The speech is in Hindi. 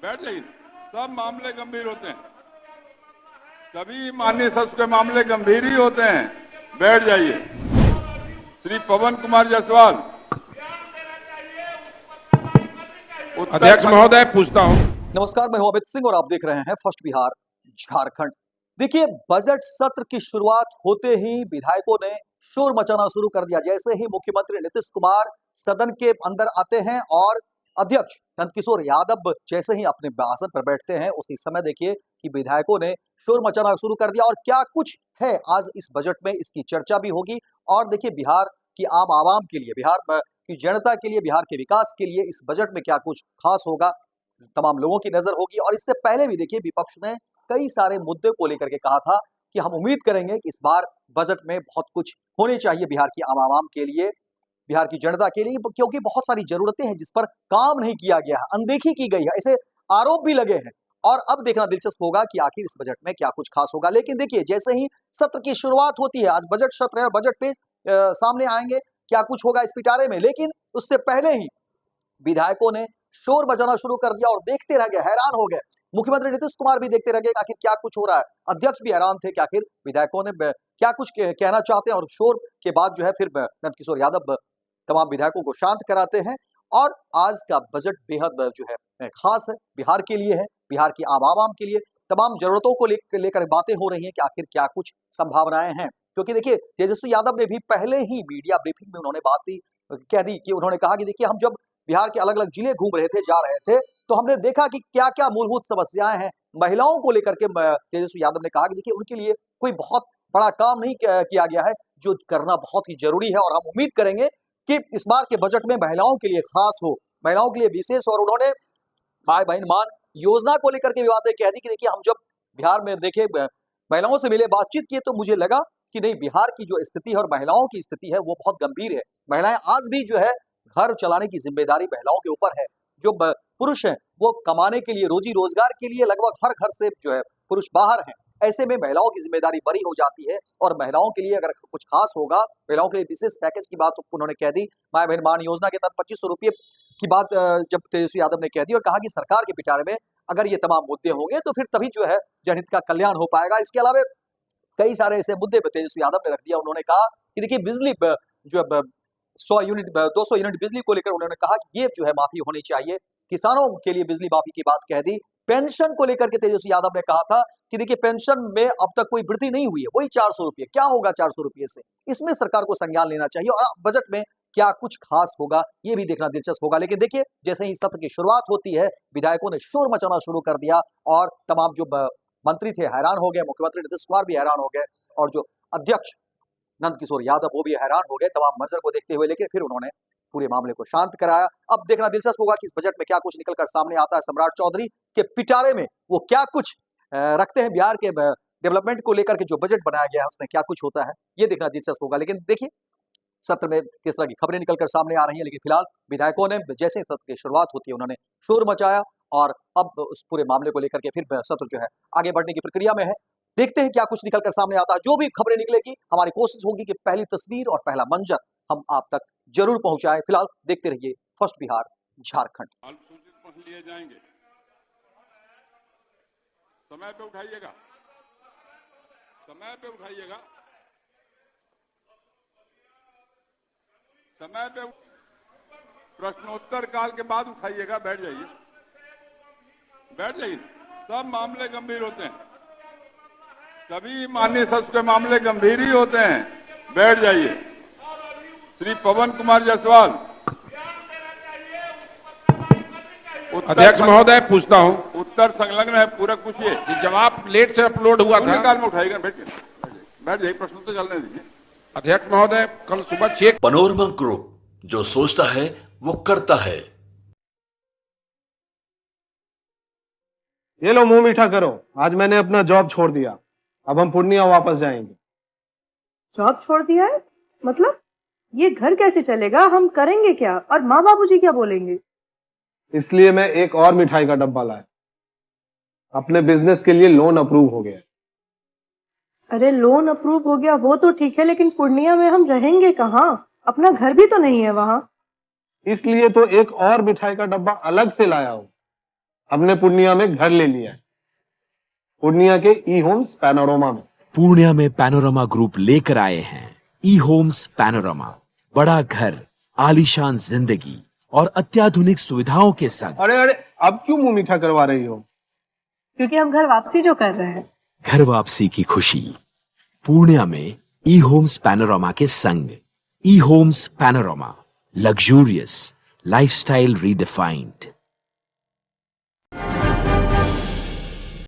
बैठ जाइए। सब मामले गंभीर होते हैं, सभी माननीय सदस्य के मामले गंभीर ही होते हैं। बैठ जाइए। श्री पवन कुमार जायसवाल। अध्यक्ष महोदय, पूछता हूं। नमस्कार, मैं हूं अमित सिंह और आप देख रहे हैं फर्स्ट बिहार झारखंड। देखिए, बजट सत्र की शुरुआत होते ही विधायकों ने शोर मचाना शुरू कर दिया। जैसे ही मुख्यमंत्री नीतीश कुमार सदन के अंदर आते हैं और अध्यक्ष नंदकिशोर यादव जैसे ही अपने आसन पर बैठते हैं, उसी समय देखिए कि विधायकों ने शोर मचाना शुरू कर दिया। और क्या कुछ है आज इस बजट में, इसकी चर्चा भी होगी। और देखिए, बिहार की आम आवाम के लिए, बिहार की जनता के लिए, बिहार के विकास के लिए इस बजट में क्या कुछ खास होगा, तमाम लोगों की नजर होगी। और इससे पहले भी देखिए, विपक्ष ने कई सारे मुद्दे को लेकर के कहा था कि हम उम्मीद करेंगे कि इस बार बजट में बहुत कुछ होने चाहिए बिहार की आम आवाम के लिए, बिहार की जनता के लिए, क्योंकि बहुत सारी जरूरतें हैं जिस पर काम नहीं किया गया है, अनदेखी की गई है, ऐसे आरोप भी लगे हैं। और अब देखना दिलचस्प होगा कि आखिर इस बजट में क्या कुछ खास होगा। लेकिन देखिए, जैसे ही सत्र की शुरुआत होती है, आज बजट सत्र है, बजट पे सामने आएंगे क्या कुछ होगा इस पिटारे में। लेकिन उससे पहले ही विधायकों ने शोर बजाना शुरू कर दिया और देखते रह गए, हैरान हो गए। मुख्यमंत्री नीतीश कुमार भी देखते रह गए आखिर क्या कुछ हो रहा है। अध्यक्ष भी हैरान थे कि आखिर विधायकों ने क्या कुछ कहना चाहते हैं। और शोर के बाद जो है फिर नंदकिशोर यादव तमाम विधायकों को शांत कराते हैं। और आज का बजट बेहद जो है खास है, बिहार के लिए है, बिहार की आम आवाम के लिए। तमाम जरूरतों को लेकर बातें हो रही हैं कि आखिर क्या कुछ संभावनाएं हैं। क्योंकि देखिए, तेजस्वी यादव ने भी पहले ही मीडिया ब्रीफिंग में उन्होंने बात कह दी कि उन्होंने कहा कि देखिए, हम जब बिहार के अलग अलग जिले घूम रहे थे, जा रहे थे, तो हमने देखा कि क्या क्या मूलभूत समस्याएं हैं महिलाओं को लेकर के। तेजस्वी यादव ने कहा कि देखिए, उनके लिए कोई बहुत बड़ा काम नहीं किया गया है, जो करना बहुत ही जरूरी है। और हम उम्मीद करेंगे कि इस बार के बजट में महिलाओं के लिए खास हो, महिलाओं के लिए विशेष। और उन्होंने माय बहन मान योजना को लेकर के भी बातें कह दी कि देखिए, हम जब बिहार में देखे, महिलाओं से मिले, बातचीत किए, तो मुझे लगा कि नहीं, बिहार की जो स्थिति है और महिलाओं की स्थिति है वो बहुत गंभीर है। महिलाएं आज भी जो है घर चलाने की जिम्मेदारी महिलाओं के ऊपर है। जो पुरुष हैं वो कमाने के लिए, रोजी रोजगार के लिए लगभग हर घर से जो है पुरुष बाहर हैं। ऐसे में महिलाओं की जिम्मेदारी बड़ी हो जाती है। और महिलाओं के लिए अगर कुछ खास होगा, महिलाओं के लिए विशेष पैकेज की बात उन्होंने कह दी। माय बहन मान योजना के तहत 2500 रुपये की बात जब तेजस्वी यादव ने कह दी और कहा कि सरकार के पिटारे में अगर ये तमाम मुद्दे होंगे तो फिर तभी जो है जनहित का कल्याण हो पाएगा। इसके अलावा कई सारे ऐसे मुद्दे पे तेजस्वी यादव ने रख दिया। उन्होंने कहा कि देखिए, बिजली जो 100 यूनिट 200 यूनिट बिजली को लेकर उन्होंने कहा कि ये जो है माफी होनी चाहिए। किसानों के लिए बिजली माफी की बात कह दी। पेंशन को लेकर के तेजस्वी यादव ने कहा था कि देखिए, पेंशन में अब तक कोई वृद्धि नहीं हुई है, वही 400 रुपये। क्या होगा 400 रुपये से, इसमें सरकार को संज्ञान लेना चाहिए। और बजट में क्या कुछ खास होगा, ये भी देखना दिलचस्प होगा। लेकिन देखिए, जैसे ही सत्र की शुरुआत होती है, विधायकों ने शोर मचाना शुरू कर दिया और तमाम जो मंत्री थे हैरान हो गए, मुख्यमंत्री नीतीश कुमार भी हैरान हो गए, और जो अध्यक्ष नंदकिशोर यादव वो भी हैरान हो गए तमाम मंजर को देखते हुए। लेकिन फिर उन्होंने पूरे मामले को शांत कराया। अब देखना दिलचस्प होगा कि इस बजट में क्या कुछ निकलकर सामने आता है। सम्राट चौधरी के पिटारे में वो क्या कुछ रखते हैं, बिहार के डेवलपमेंट को लेकर के जो बजट बनाया गया है उसमें क्या कुछ होता है, ये देखना दिलचस्प होगा। लेकिन देखिए, सत्र में किस तरह की खबरें निकलकर सामने आ रही हैं। लेकिन फिलहाल विधायकों ने जैसे ही सत्र की शुरुआत होती है उन्होंने शोर मचाया और अब उस पूरे मामले को लेकर के फिर सत्र जो है आगे बढ़ने की प्रक्रिया में है। देखते हैं क्या कुछ निकलकर सामने आता है। जो भी खबरें निकलेगी, हमारी कोशिश होगी कि पहली तस्वीर और पहला मंजर हम आप तक जरूर पहुंचाएं। फिलहाल देखते रहिए फर्स्ट बिहार झारखंड। अल्पसूचित प्रश्न लिए जाएंगे, समय पे उठाइएगा, समय पे उठाइएगा, समय पे। प्रश्नोत्तर काल के बाद उठाइएगा। बैठ जाइए, बैठ जाइए। सब मामले गंभीर होते हैं, सभी माननीय सदस्य के मामले गंभीर ही होते हैं। बैठ जाइए। श्री पवन कुमार जायसवाल। अध्यक्ष महोदय, पूछता हूं। उत्तर संलग्न है, पूरक पूछिए। जवाब लेट से अपलोड हुआ था। काल में उठाइएगा। बैठ जाइए, प्रश्न तो चलने दीजिए। अध्यक्ष महोदय, कल सुबह चेक। पनोरमा ग्रुप, जो सोचता है वो करता है। ये लो, मुंह मीठा करो। आज मैंने अपना जॉब छोड़ दिया, अब हम पूर्णिया वापस जाएंगे। जॉब छोड़ दिया है? मतलब ये घर कैसे चलेगा, हम करेंगे क्या, और माँ बाबूजी क्या बोलेंगे? इसलिए मैं एक और मिठाई का डब्बा लाया। अपने बिजनेस के लिए लोन अप्रूव हो गया। अरे लोन अप्रूव हो गया वो तो ठीक है, लेकिन पूर्णिया में हम रहेंगे कहाँ? अपना घर भी तो नहीं है वहाँ। इसलिए तो एक और मिठाई का डब्बा अलग से लाया हूं। हमने पूर्णिया में घर ले लिया है, पूर्णिया के ई होम्स पैनोरमा में। पूर्णिया में पैनोरमा ग्रुप लेकर आए हैं ई होम्स पैनोरमा, बड़ा घर, आलीशान जिंदगी और अत्याधुनिक सुविधाओं के संग। अरे अरे, अब क्यों मुंह मीठा करवा रही हो? क्योंकि हम घर वापसी जो कर रहे हैं। घर वापसी की खुशी पूर्णिया में ई होम्स पैनोरमा के संग। E homes panorama, luxurious lifestyle redefined.